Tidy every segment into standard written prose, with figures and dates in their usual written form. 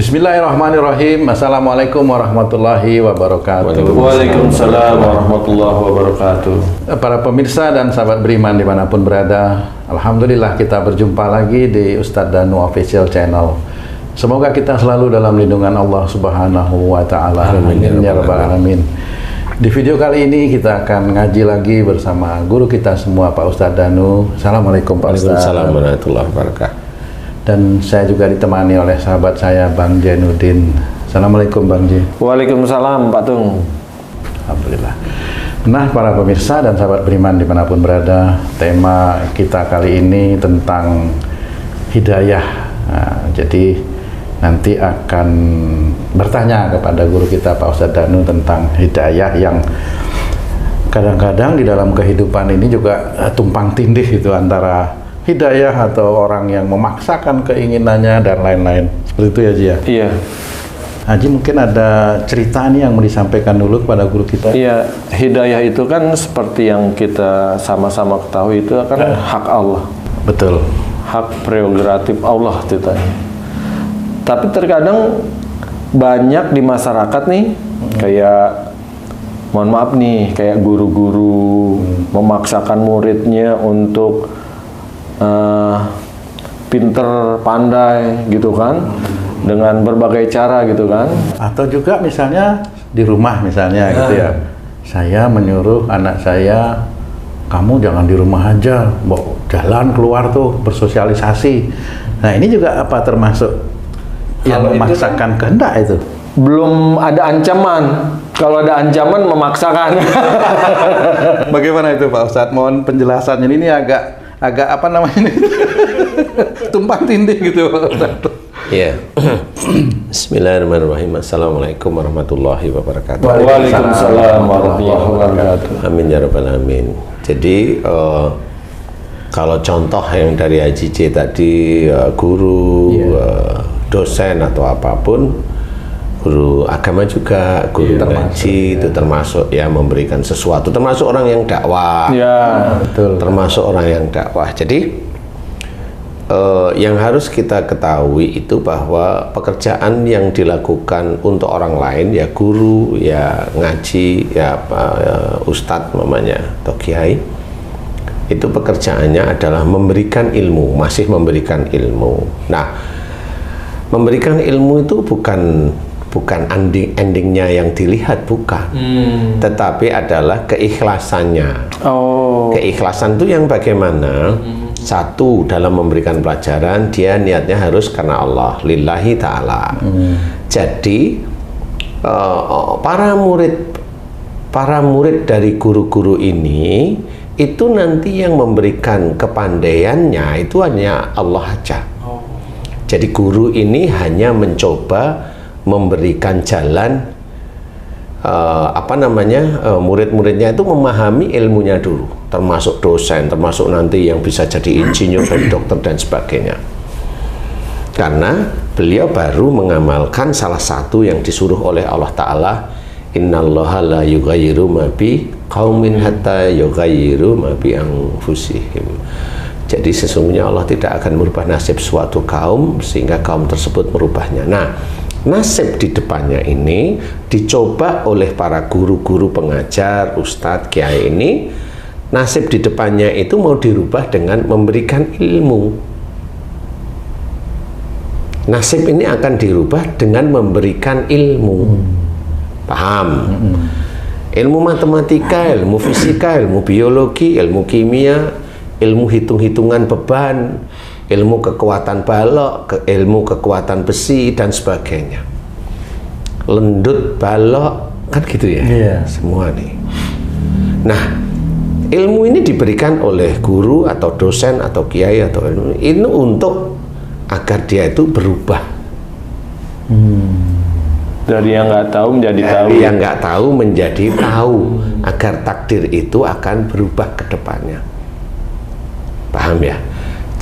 Bismillahirrahmanirrahim. Assalamualaikum warahmatullahi wabarakatuh. Waalaikumsalam warahmatullahi wabarakatuh. Para pemirsa dan sahabat beriman dimanapun berada, alhamdulillah kita berjumpa lagi di Ustadz Danu Official Channel. Semoga kita selalu dalam lindungan Allah Subhanahu wa Ta'ala. Amin ya rabbal alamin. Di video kali ini kita akan ngaji lagi bersama guru kita semua, Pak Ustadz Danu. Assalamualaikum Pak Ustadz. Waalaikumsalam warahmatullahi wabarakatuh. Dan saya juga ditemani oleh sahabat saya, Bang Jainuddin. Assalamualaikum Bang Ji. Waalaikumsalam Pak Tung. Alhamdulillah. Nah, para pemirsa dan sahabat beriman dimanapun berada, tema kita kali ini tentang hidayah. Nah, jadi nanti akan bertanya kepada guru kita Pak Ustadz Danu tentang hidayah yang kadang-kadang di dalam kehidupan ini juga tumpang tindih itu antara hidayah atau orang yang memaksakan keinginannya dan lain-lain. Seperti itu ya Ji ya? Iya. Haji mungkin ada cerita nih yang mau disampaikan dulu kepada guru kita. Iya, hidayah itu kan seperti yang kita sama-sama ketahui itu kan hak Allah. Betul. Hak prerogatif Allah ceritanya. Tapi terkadang banyak di masyarakat nih kayak mohon maaf nih, kayak guru-guru memaksakan muridnya untuk pinter, pandai gitu kan, dengan berbagai cara gitu kan. Atau juga misalnya di rumah misalnya gitu ya, saya menyuruh anak saya, kamu jangan di rumah aja, mau jalan keluar tuh bersosialisasi. Nah ini juga apa termasuk yang memaksakan kehendak itu? Belum ada ancaman. Kalau ada ancaman memaksakan. Bagaimana itu Pak Ustadz? Mohon penjelasannya, ini agak apa namanya ini? Tumpang tindih gitu Pak Ustadz. Iya. Bismillahirrahmanirrahim. Assalamualaikum warahmatullahi wabarakatuh. Waalaikumsalam warahmatullahi wabarakatuh. Amin ya rabbal alamin. Jadi kalau contoh yang dari Haji C tadi, guru, dosen atau apapun, guru agama juga, guru ngaji itu termasuk ya memberikan sesuatu, termasuk orang yang dakwah. Ya, betul. Termasuk orang yang dakwah. Jadi yang harus kita ketahui itu bahwa pekerjaan yang dilakukan untuk orang lain, ya guru, ya ngaji, ya ustadz mamanya atau kiai, itu pekerjaannya adalah memberikan ilmu, masih memberikan ilmu. Nah, memberikan ilmu itu bukan endingnya yang dilihat, bukan, tetapi adalah keikhlasannya. Keikhlasan itu yang bagaimana? Satu, dalam memberikan pelajaran dia niatnya harus karena Allah, lillahi ta'ala. Jadi para murid dari guru-guru ini itu nanti yang memberikan kepandaiannya itu hanya Allah aja. Jadi guru ini hanya mencoba memberikan jalan murid-muridnya itu memahami ilmunya dulu, termasuk dosen, termasuk nanti yang bisa jadi insinyur dan dokter dan sebagainya. Karena beliau baru mengamalkan salah satu yang disuruh oleh Allah Ta'ala, innallaha la yughayyiru ma bi qaumin hatta yughayyiru ma bi anfusihim. Jadi sesungguhnya Allah tidak akan merubah nasib suatu kaum sehingga kaum tersebut merubahnya. Nah, nasib di depannya ini dicoba oleh para guru-guru pengajar, ustadz, kiai ini. Nasib di depannya itu mau dirubah dengan memberikan ilmu. Nasib ini akan dirubah dengan memberikan ilmu. Paham? Ilmu matematika, ilmu fisika, ilmu biologi, ilmu kimia, ilmu hitung-hitungan beban, ilmu kekuatan balok, ilmu kekuatan besi dan sebagainya, lendut balok kan gitu ya, semua nih. Nah, ilmu ini diberikan oleh guru atau dosen atau kiai atau ini untuk agar dia itu berubah. Dari yang nggak tahu menjadi tahu. Dari yang nggak tahu menjadi tahu, agar takdir itu akan berubah ke depannya. Paham ya?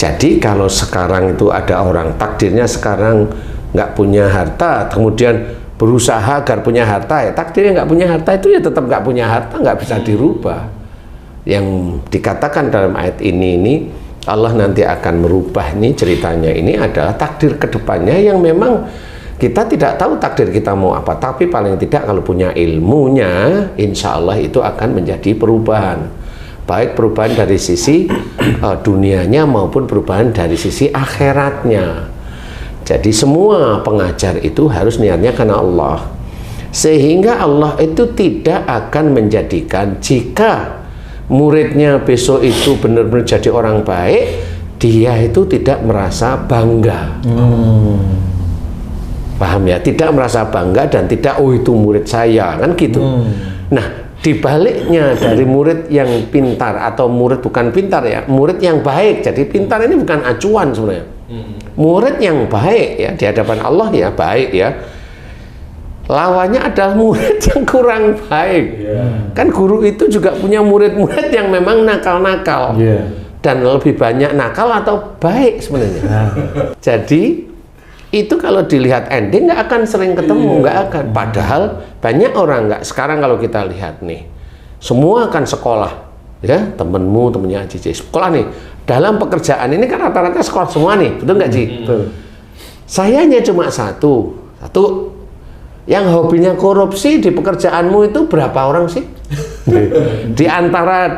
Jadi kalau sekarang itu ada orang takdirnya sekarang nggak punya harta, kemudian berusaha agar punya harta, ya takdirnya nggak punya harta itu ya tetap nggak punya harta, nggak bisa dirubah. Yang dikatakan dalam ayat ini Allah nanti akan merubah, ini ceritanya ini adalah takdir kedepannya yang memang Kita tidak tahu takdir kita mau apa, tapi paling tidak kalau punya ilmunya, insya Allah itu akan menjadi perubahan. Baik perubahan dari sisi dunianya maupun perubahan dari sisi akhiratnya. Jadi semua pengajar itu harus niatnya karena Allah. Sehingga Allah itu tidak akan menjadikan jika muridnya besok itu benar-benar jadi orang baik, dia itu tidak merasa bangga. Paham ya? Tidak merasa bangga dan tidak, oh itu murid saya, kan gitu. Nah, dibaliknya dari murid yang pintar atau murid bukan pintar ya, murid yang baik. Jadi pintar ini bukan acuan sebenarnya. Murid yang baik ya di hadapan Allah ya baik ya. Lawannya adalah murid yang kurang baik. Kan guru itu juga punya murid-murid yang memang nakal-nakal. Dan lebih banyak nakal atau baik sebenarnya. Jadi itu kalau dilihat ending nggak akan sering ketemu, nggak akan. Padahal banyak orang nggak. Sekarang kalau kita lihat nih, semua akan sekolah, ya temenmu, temennya Cici sekolah nih. Dalam pekerjaan ini kan rata-rata sekolah semua nih, betul nggak Ci? Sayanya cuma satu. Yang hobinya korupsi di pekerjaanmu itu berapa orang sih? Di antara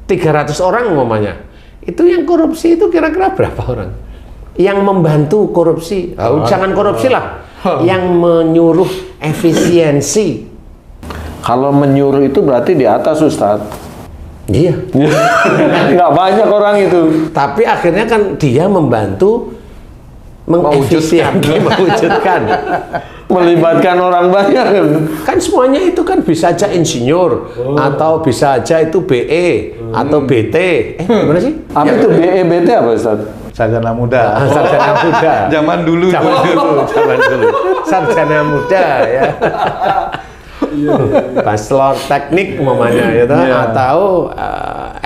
300 orang umpamanya, itu yang korupsi itu kira-kira berapa orang? Yang membantu korupsi, jangan korupsi lah, yang menyuruh efisiensi. Kalau menyuruh itu berarti di atas Ustadz. Iya. Nggak banyak orang itu. Tapi akhirnya kan dia membantu mewujudkan. Melibatkan orang banyak. Kan semuanya itu kan bisa aja insinyur, atau bisa aja itu BE atau BT. Gimana sih? Apa itu BE, BT apa Ustaz? Sarjana muda. Sarjana muda. Zaman dulu. Sarjana muda ya. Bachelor teknik umpamanya ya, atau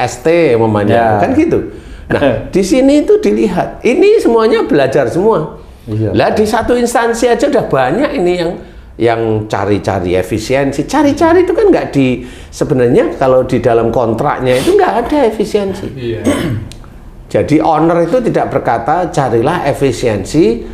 ST umpamanya, kan gitu. Nah, di sini itu dilihat, ini semuanya belajar semua. Lah di satu instansi aja udah banyak ini yang cari-cari efisiensi. Cari-cari itu kan nggak sebenarnya kalau di dalam kontraknya itu nggak ada efisiensi. Jadi owner itu tidak berkata carilah efisiensi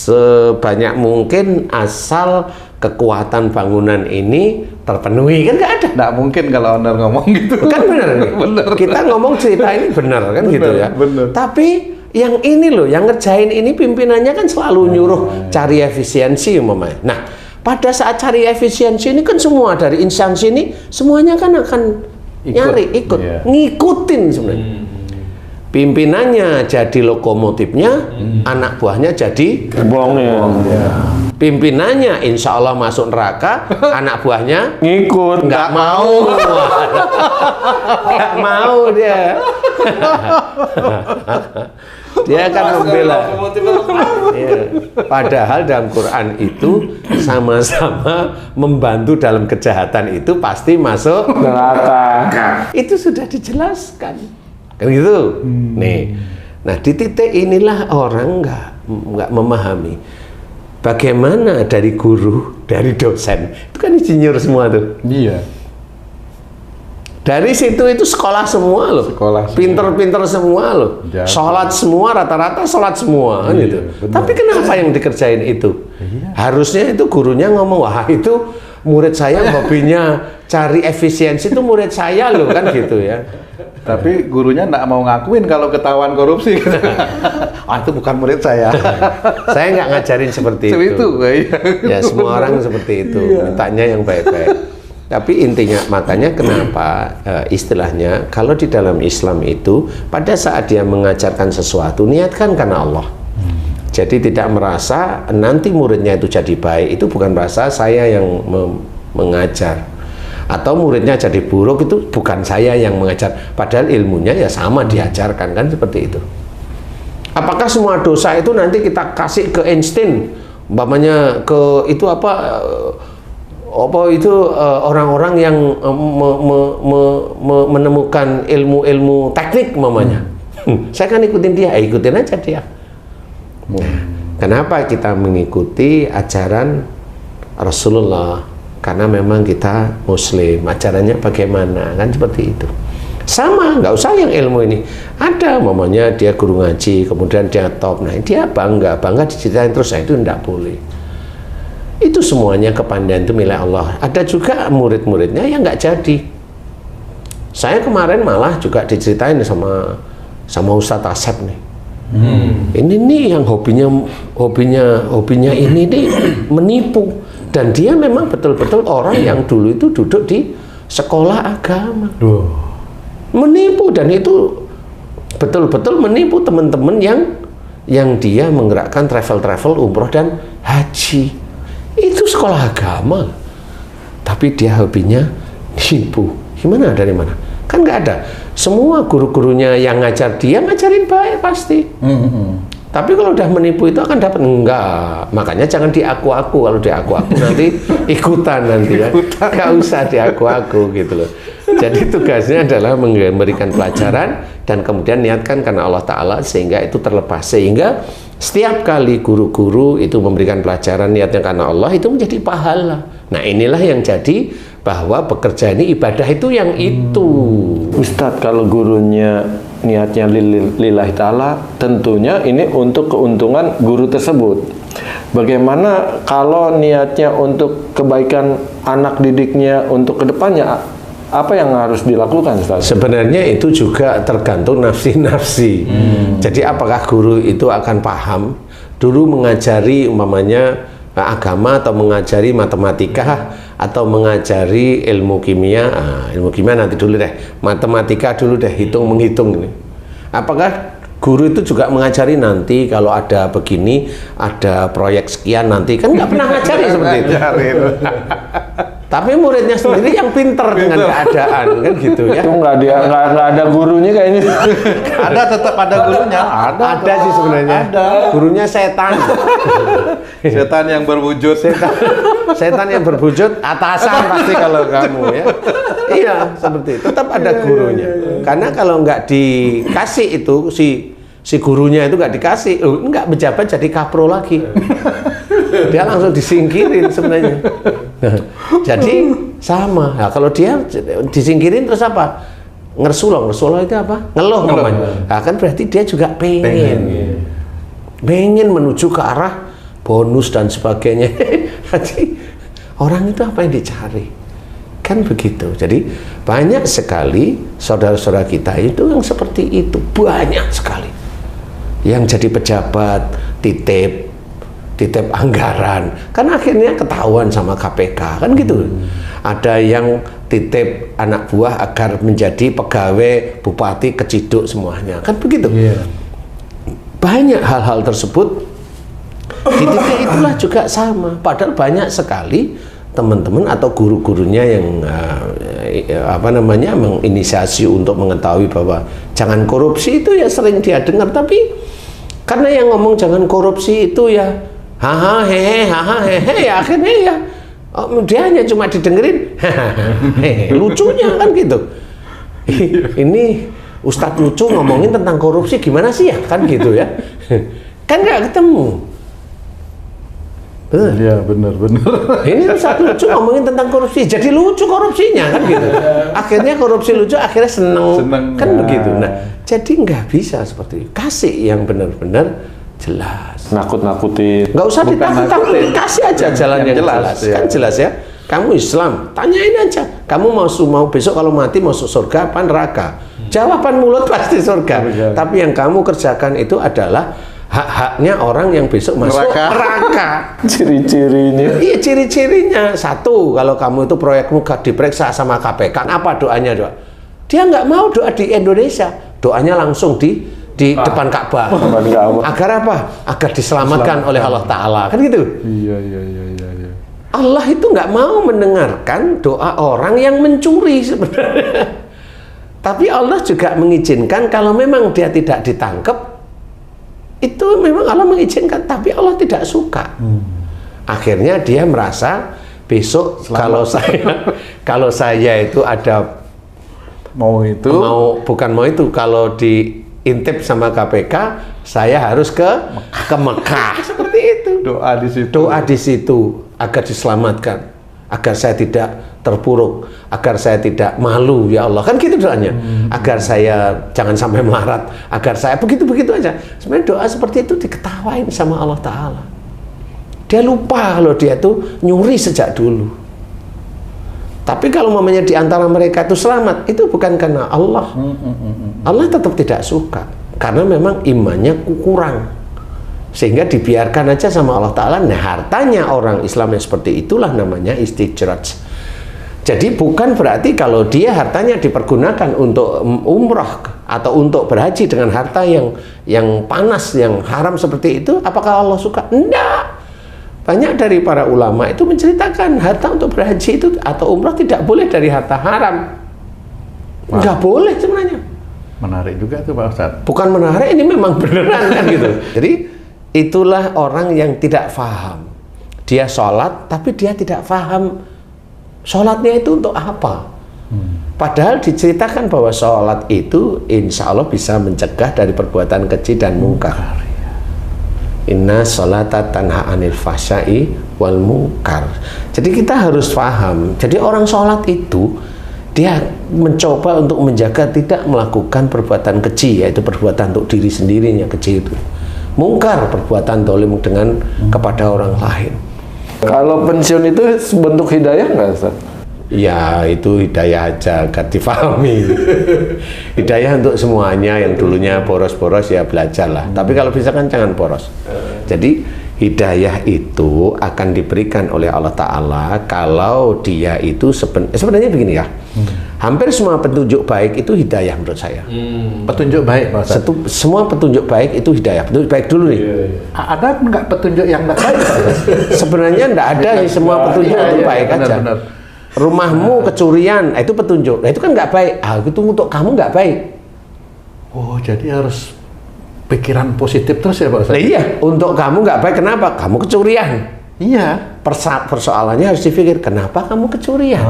sebanyak mungkin asal kekuatan bangunan ini terpenuhi, kan nggak ada. Nggak mungkin kalau owner ngomong gitu. Kan benar nih. Kita ngomong cerita ini benar kan gitu ya. Tapi yang ini loh, yang ngerjain ini pimpinannya kan selalu nyuruh cari efisiensi umpamanya. Nah, pada saat cari efisiensi ini kan semua dari instansi ini semuanya kan akan ikut, ngikutin sebenarnya. Pimpinannya jadi lokomotifnya, anak buahnya jadi gerbongnya. Pimpinannya insya Allah masuk neraka, anak buahnya ngikut, nggak mau. Nggak mau dia. Dia akan membela. Padahal dalam Quran itu sama-sama membantu dalam kejahatan itu pasti masuk neraka. Itu sudah dijelaskan, kan gitu. Nih, nah di titik inilah orang nggak memahami bagaimana dari guru, dari dosen, itu kan insinyur semua tuh. Iya. Dari situ itu sekolah semua loh, pinter-pinter semua loh, sholat semua, rata-rata sholat semua kan gitu. Tapi kenapa yang dikerjain itu? Harusnya itu gurunya ngomong, wah itu murid saya hobinya cari efisiensi, itu murid saya loh kan gitu ya. Tapi gurunya nggak mau ngakuin kalau ketahuan korupsi. Itu bukan murid saya. Saya nggak ngajarin seperti itu. Ya semua orang seperti itu, mintanya yang baik-baik. Tapi intinya, makanya kenapa istilahnya kalau di dalam Islam itu pada saat dia mengajarkan sesuatu niatkan karena Allah. Jadi tidak merasa nanti muridnya itu jadi baik, itu bukan merasa saya yang mengajar. Atau muridnya jadi buruk, itu bukan saya yang mengajar. Padahal ilmunya ya sama diajarkan, kan seperti itu. Apakah semua dosa itu nanti kita kasih ke Einstein, umpamanya ke itu orang-orang yang menemukan ilmu-ilmu teknik umpamanya. Saya kan ikutin dia, ikutin aja dia. Kenapa kita mengikuti ajaran Rasulullah? Karena memang kita Muslim, ajarannya bagaimana, kan seperti itu. Sama, nggak usah yang ilmu ini. Ada, umpamanya dia guru ngaji, kemudian dia top, nah dia bangga diceritain terus, nah itu tidak boleh. Itu semuanya kepandaian itu milik Allah. Ada juga murid-muridnya yang nggak jadi. Saya kemarin malah juga diceritain sama Ustadz Asep nih. Ini nih yang hobinya ini nih menipu, dan dia memang betul-betul orang yang dulu itu duduk di sekolah agama, menipu, dan itu betul-betul menipu teman-teman yang dia menggerakkan travel umroh dan haji. Itu sekolah agama, tapi dia hobinya nipu. Gimana, dari mana? Kan nggak ada. Semua guru-gurunya yang ngajar dia ngajarin baik pasti. Tapi kalau udah menipu itu akan dapat enggak. Makanya jangan diaku-aku. Kalau diaku-aku nanti ikutan nanti ya. Nggak usah diaku-aku gitu loh. Jadi tugasnya adalah memberikan pelajaran dan kemudian niatkan karena Allah Ta'ala sehingga itu terlepas. Sehingga setiap kali guru-guru itu memberikan pelajaran niatnya karena Allah, itu menjadi pahala. Nah inilah yang jadi bahwa bekerja ini ibadah itu yang itu. Ustadz, kalau gurunya niatnya lillahi ta'ala, tentunya ini untuk keuntungan guru tersebut. Bagaimana kalau niatnya untuk kebaikan anak didiknya untuk kedepannya, apa yang harus dilakukan, Ustadz? Sebenarnya itu juga tergantung nafsi-nafsi. Jadi apakah guru itu akan paham dulu mengajari umpamanya agama atau mengajari matematika atau mengajari ilmu kimia. Ilmu kimia nanti dulu deh, matematika dulu deh, menghitung ini. Apakah guru itu juga mengajari nanti kalau ada begini, ada proyek sekian nanti, kan nggak pernah ngajari seperti itu. Tapi muridnya sendiri yang pinter dengan keadaan, kan gitu ya. Itu nggak ada gurunya kayaknya. Ada, tetap ada gurunya. Ada sih sebenarnya. Ada. Gurunya setan. Setan yang berwujud. Setan yang berwujud atasan pasti kalau kamu ya. Iya, seperti itu. Tetap ada gurunya. Karena kalau nggak dikasih itu si gurunya itu nggak dikasih, nggak menjabat jadi kapro lagi. Dia langsung disingkirin sebenarnya. Jadi sama. Nah, kalau dia disingkirin terus apa? Ngersuloh itu apa? Ngeluh namanya. Nah, kan berarti dia juga pengen menuju ke arah bonus dan sebagainya. Jadi orang itu apa yang dicari? Kan begitu. Jadi banyak sekali saudara-saudara kita itu yang seperti itu, banyak sekali. Yang jadi pejabat, titip anggaran, kan akhirnya ketahuan sama KPK, kan gitu. Ada yang titip anak buah agar menjadi pegawai bupati keciduk semuanya, kan begitu. Banyak hal-hal tersebut. Di titik itulah juga sama. Padahal banyak sekali teman-teman atau guru-gurunya yang menginisiasi untuk mengetahui bahwa jangan korupsi, itu ya sering dia dengar, tapi karena yang ngomong jangan korupsi itu ya haha hehe ya akhirnya ya dia hanya cuma didengerin lucunya kan gitu. Ini Ustadz lucu ngomongin tentang korupsi gimana sih ya, kan gitu ya. Kan nggak ketemu. Iya benar. Ini Ustadz lucu ngomongin tentang korupsi, jadi lucu korupsinya kan gitu. Akhirnya korupsi lucu, akhirnya seneng kan begitu. Nah jadi nggak bisa seperti itu. Kasih yang benar-benar jelas. Nakut-nakutin. Nggak usah ditakut-takutin, kasih aja jalan yang jelas. Ya. Kan jelas ya. Kamu Islam, tanyain aja. Kamu mau besok kalau mati masuk surga apa neraka? Jawaban mulut pasti surga. Tapi yang kamu kerjakan itu adalah hak-haknya orang yang besok masuk neraka. Ciri-cirinya. Iya, ciri-cirinya. Satu, kalau kamu itu proyekmu diperiksa sama KPK, apa doanya, doa? Dia nggak mau doa di Indonesia. Doanya langsung di depan Ka'bah. Agar apa? Agar diselamatkan oleh Allah Ta'ala. Kan gitu? Iya. Allah itu nggak mau mendengarkan doa orang yang mencuri sebenarnya. Tapi Allah juga mengizinkan kalau memang dia tidak ditangkap, itu memang Allah mengizinkan, tapi Allah tidak suka. Akhirnya dia merasa besok kalau saya itu ada kalau diintip sama KPK, saya harus ke Mekah. Seperti itu. Doa di situ agar diselamatkan, agar saya tidak terpuruk, agar saya tidak malu ya Allah, kan gitu doanya. Agar saya jangan sampai melarat, agar saya begitu aja. Sebenarnya doa seperti itu diketawain sama Allah Ta'ala. Dia lupa kalau dia tuh nyuri sejak dulu. Tapi kalau mamanya di antara mereka itu selamat, itu bukan karena Allah. Allah tetap tidak suka, karena memang imannya kurang, sehingga dibiarkan aja sama Allah Ta'ala. Nah, hartanya orang Islam yang seperti itulah namanya istijraj. Jadi bukan berarti kalau dia hartanya dipergunakan untuk umrah atau untuk berhaji dengan harta yang panas, yang haram seperti itu, apakah Allah suka? Enggak. Banyak dari para ulama itu menceritakan harta untuk berhaji itu atau umrah tidak boleh dari harta haram. Enggak boleh sebenarnya. Menarik juga tuh Pak Ustadz. Bukan menarik, ini memang beneran kan gitu. Jadi itulah orang yang tidak paham. Dia sholat tapi dia tidak paham sholatnya itu untuk apa. Padahal diceritakan bahwa sholat itu insya Allah bisa mencegah dari perbuatan keji dan mungkar. Inna sholata tanha anil fahsya'i wal munkar. Jadi kita harus paham. Jadi orang sholat itu dia mencoba untuk menjaga tidak melakukan perbuatan keji, yaitu perbuatan untuk diri sendirinya keji itu. Mungkar, perbuatan dolim dengan kepada orang lain. Kalau pensiun itu bentuk hidayah nggak, Ustaz? Ya, itu hidayah aja, gak difahami. Hidayah untuk semuanya, yang dulunya boros-boros ya belajarlah. Tapi kalau bisa kan jangan boros. Jadi hidayah itu akan diberikan oleh Allah Ta'ala kalau dia itu sebenarnya begini ya. Hampir semua petunjuk baik itu hidayah menurut saya. Petunjuk baik, Pak Ustadz. Semua petunjuk baik itu hidayah. Petunjuk baik dulu nih. Ada nggak petunjuk yang nggak baik? Sebenarnya nggak ada sih, semua petunjuk itu baik aja. Benar. Rumahmu kecurian, itu petunjuk. Nah itu kan nggak baik. Itu untuk kamu nggak baik. Oh, jadi harus pikiran positif terus ya Pak Ustadz? Nah, iya, untuk kamu nggak baik. Kenapa? Kamu kecurian. Iya. Persoalannya harus dipikir, kenapa kamu kecurian?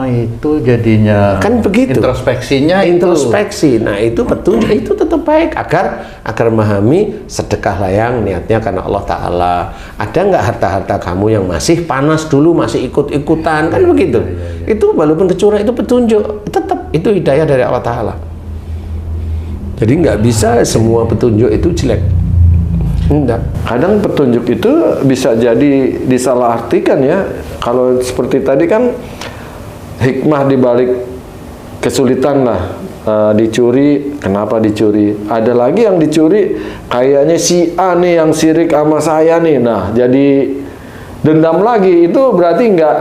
Itu jadinya Kan begitu. introspeksinya introspeksi. Nah, itu petunjuk, itu tetap baik agar memahami sedekahlah yang niatnya karena Allah Ta'ala. Ada nggak harta-harta kamu yang masih panas dulu, masih ikut-ikutan, kan begitu. Itu walaupun kecurian itu petunjuk, tetap itu hidayah dari Allah Ta'ala. Jadi nggak bisa semua petunjuk itu jelek. Enggak. Kadang petunjuk itu bisa jadi disalahartikan ya. Kalau seperti tadi kan hikmah dibalik kesulitan lah, dicuri, kenapa dicuri? Ada lagi yang dicuri, kayaknya si A nih yang sirik sama saya nih. Nah, jadi dendam lagi. Itu berarti nggak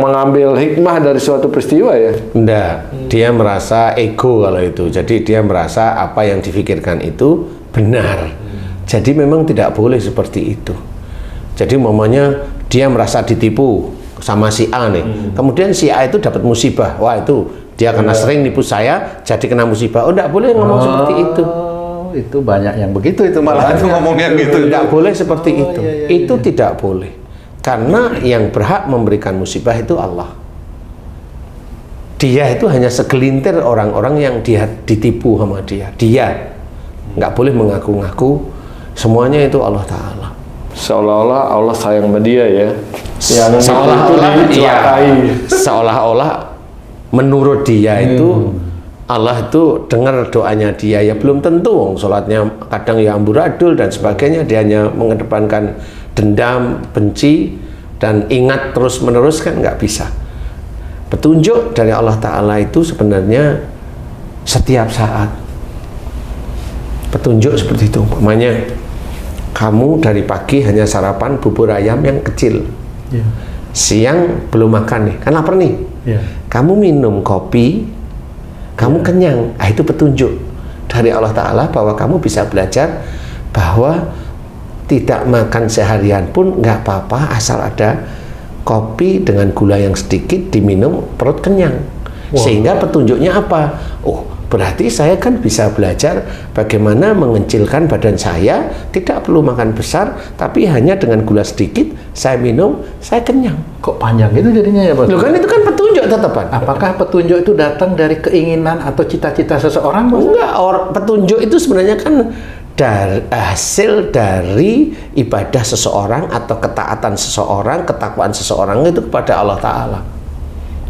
mengambil hikmah dari suatu peristiwa ya? Enggak. Dia merasa ego kalau itu. Jadi dia merasa apa yang difikirkan itu benar. Jadi memang tidak boleh seperti itu. Jadi mamanya dia merasa ditipu sama si A nih. Kemudian si A itu dapat musibah. Wah, itu dia karena sering nipu saya jadi kena musibah. Oh, tidak boleh ngomong seperti itu. Itu banyak yang begitu itu malah itu ngomongnya gitu. Tidak boleh seperti itu. Itu tidak boleh. Karena yang berhak memberikan musibah itu Allah. Dia itu hanya segelintir orang-orang yang dia ditipu sama dia. Dia nggak boleh mengaku-ngaku semuanya itu Allah Ta'ala. Seolah-olah Allah sayang sama dia ya. Seolah-olah menurut dia itu Allah itu dengar doanya dia. Ya belum tentu, sholatnya kadang ya amburadul dan sebagainya. Dia hanya mengedepankan dendam, benci, dan ingat terus-menerus, kan nggak bisa. Petunjuk dari Allah Ta'ala itu sebenarnya setiap saat. Petunjuk seperti itu. Umpamanya kamu dari pagi hanya sarapan bubur ayam yang kecil. Siang belum makan nih, kan lapar nih. Kamu minum kopi, kamu kenyang. Itu petunjuk dari Allah Ta'ala bahwa kamu bisa belajar bahwa tidak makan seharian pun nggak apa-apa asal ada kopi dengan gula yang sedikit diminum, perut kenyang. Sehingga petunjuknya apa? Oh, berarti saya kan bisa belajar bagaimana mengecilkan badan saya, tidak perlu makan besar, tapi hanya dengan gula sedikit, saya minum, saya kenyang. Kok panjang gitu jadinya ya Pak? Loh kan itu kan petunjuk tetapan. Apakah petunjuk itu datang dari keinginan atau cita-cita seseorang? Enggak, petunjuk itu sebenarnya kan hasil dari ibadah seseorang atau ketaatan seseorang, ketakwaan seseorang itu kepada Allah Ta'ala.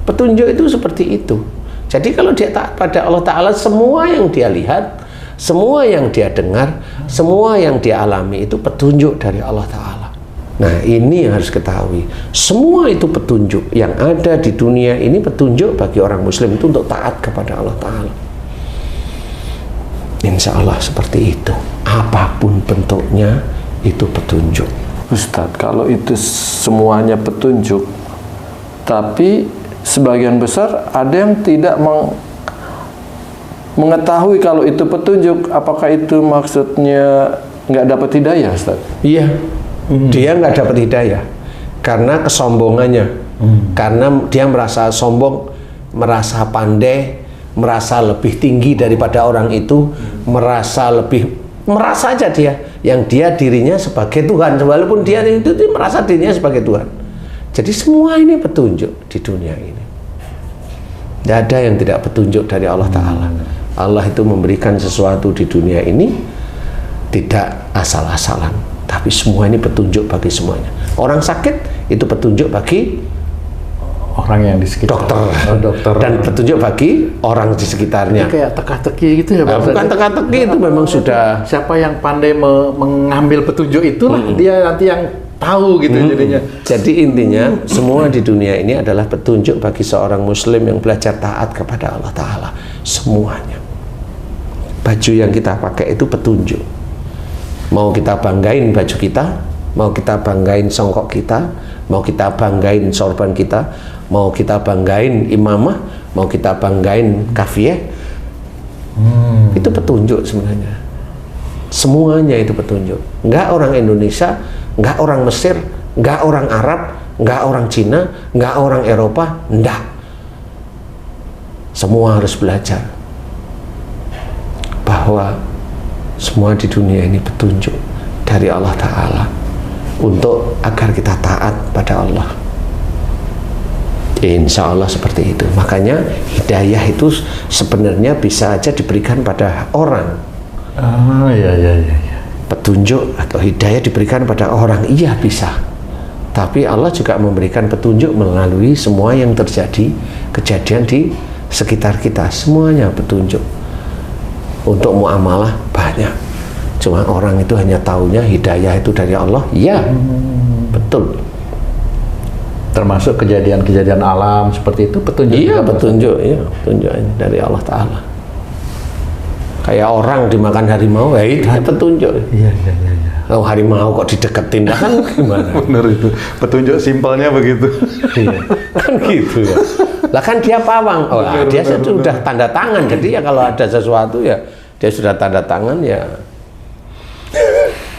Petunjuk itu seperti itu. Jadi kalau dia taat pada Allah Ta'ala, semua yang dia lihat, semua yang dia dengar, semua yang dia alami itu petunjuk dari Allah Ta'ala. Nah, ini yang harus ketahui. Semua itu petunjuk yang ada di dunia ini, petunjuk bagi orang muslim itu untuk taat kepada Allah Ta'ala. Insya Allah seperti itu. Apapun bentuknya itu petunjuk. Ustadz, kalau itu semuanya petunjuk, tapi sebagian besar ada yang tidak mengetahui kalau itu petunjuk. Apakah itu maksudnya nggak dapat hidayah, Ustadz? Iya, dia nggak dapat hidayah karena kesombongannya, karena dia merasa sombong, merasa pandai, merasa lebih tinggi daripada orang itu, merasa aja dia, yang dia dirinya sebagai Tuhan, walaupun dia itu merasa dirinya sebagai Tuhan. Jadi semua ini petunjuk di dunia ini. Tidak ada yang tidak petunjuk dari Allah Ta'ala. Allah itu memberikan sesuatu di dunia ini tidak asal-asalan, tapi semua ini petunjuk bagi semuanya. Orang sakit itu petunjuk bagi orang yang di sekitar, dokter, dan petunjuk bagi orang di sekitarnya. Ini kayak teka-teki gitu ya, Pak? Bukan teka-teki, itu memang sudah. Siapa yang pandai mengambil petunjuk itulah dia nanti yang tahu gitu jadinya. Jadi intinya semua di dunia ini adalah petunjuk bagi seorang muslim yang belajar taat kepada Allah Ta'ala. Semuanya. Baju yang kita pakai itu petunjuk. Mau kita banggain baju kita, mau kita banggain songkok kita, mau kita banggain sorban kita, mau kita banggain imamah, mau kita banggain kafiyah, itu petunjuk sebenarnya. Semuanya itu petunjuk. Enggak orang Indonesia, enggak orang Mesir, enggak orang Arab, enggak orang Cina, enggak orang Eropa, enggak. Semua harus belajar bahwa semua di dunia ini petunjuk dari Allah Ta'ala untuk agar kita taat pada Allah. Insya Allah seperti itu. Makanya hidayah itu sebenarnya bisa aja diberikan pada orang. Iya. Petunjuk atau hidayah diberikan pada orang, iya bisa. Tapi Allah juga memberikan petunjuk melalui semua yang terjadi, kejadian di sekitar kita. Semuanya petunjuk. Untuk muamalah banyak. Cuma orang itu hanya taunya hidayah itu dari Allah. Iya, betul. Termasuk kejadian-kejadian alam seperti itu petunjuk. Iya, petunjuk, iya, petunjuk dari Allah Ta'ala. Kayak orang dimakan harimau, ya itu petunjuk. Iya. Oh, harimau kok dideketin, kan gimana? Bener itu, petunjuk simpelnya begitu. Iya, kan gitu ya. Lah kan dia pawang, dia sudah tanda tangan, jadi ya kalau ada sesuatu ya dia sudah tanda tangan ya.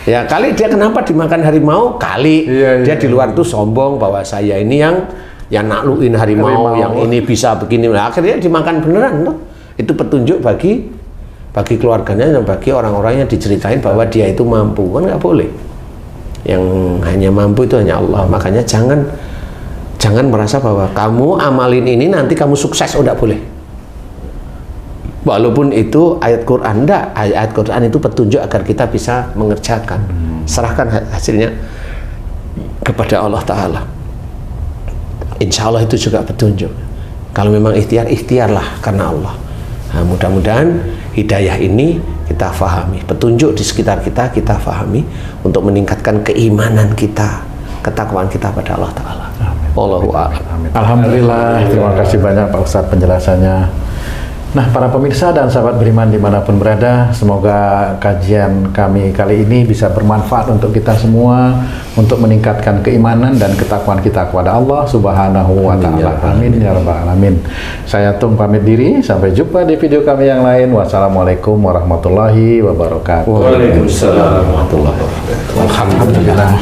Ya kali dia kenapa dimakan harimau, kali dia di luar tuh sombong bahwa saya ini yang naklukin harimau, yang ini bisa begini. Nah, akhirnya dimakan beneran tuh. Itu petunjuk bagi keluarganya dan bagi orang-orang yang diceritain bahwa dia itu mampu, kan nggak boleh. Yang hanya mampu itu hanya Allah. Makanya jangan merasa bahwa kamu amalin ini nanti kamu sukses, enggak boleh. Walaupun itu ayat Quran, enggak, ayat Quran itu petunjuk agar kita bisa mengerjakan. Serahkan hasilnya kepada Allah Ta'ala. Insya Allah itu juga petunjuk. Kalau memang ikhtiarlah karena Allah. Nah, mudah-mudahan hidayah ini kita fahami, petunjuk di sekitar kita fahami untuk meningkatkan keimanan kita, ketakwaan kita pada Allah Ta'ala. Allahu a'lam. Alhamdulillah, terima kasih banyak Pak Ustadz penjelasannya. Nah, para pemirsa dan sahabat beriman dimanapun berada, semoga kajian kami kali ini bisa bermanfaat untuk kita semua, untuk meningkatkan keimanan dan ketakwaan kita kepada Allah Subhanahu wa Ta'ala. Amin ya rabbal alamin. Saya Tung pamit diri, sampai jumpa di video kami yang lain. Wassalamualaikum warahmatullahi wabarakatuh. Waalaikumsalam warahmatullahi wabarakatuh. Alhamdulillah.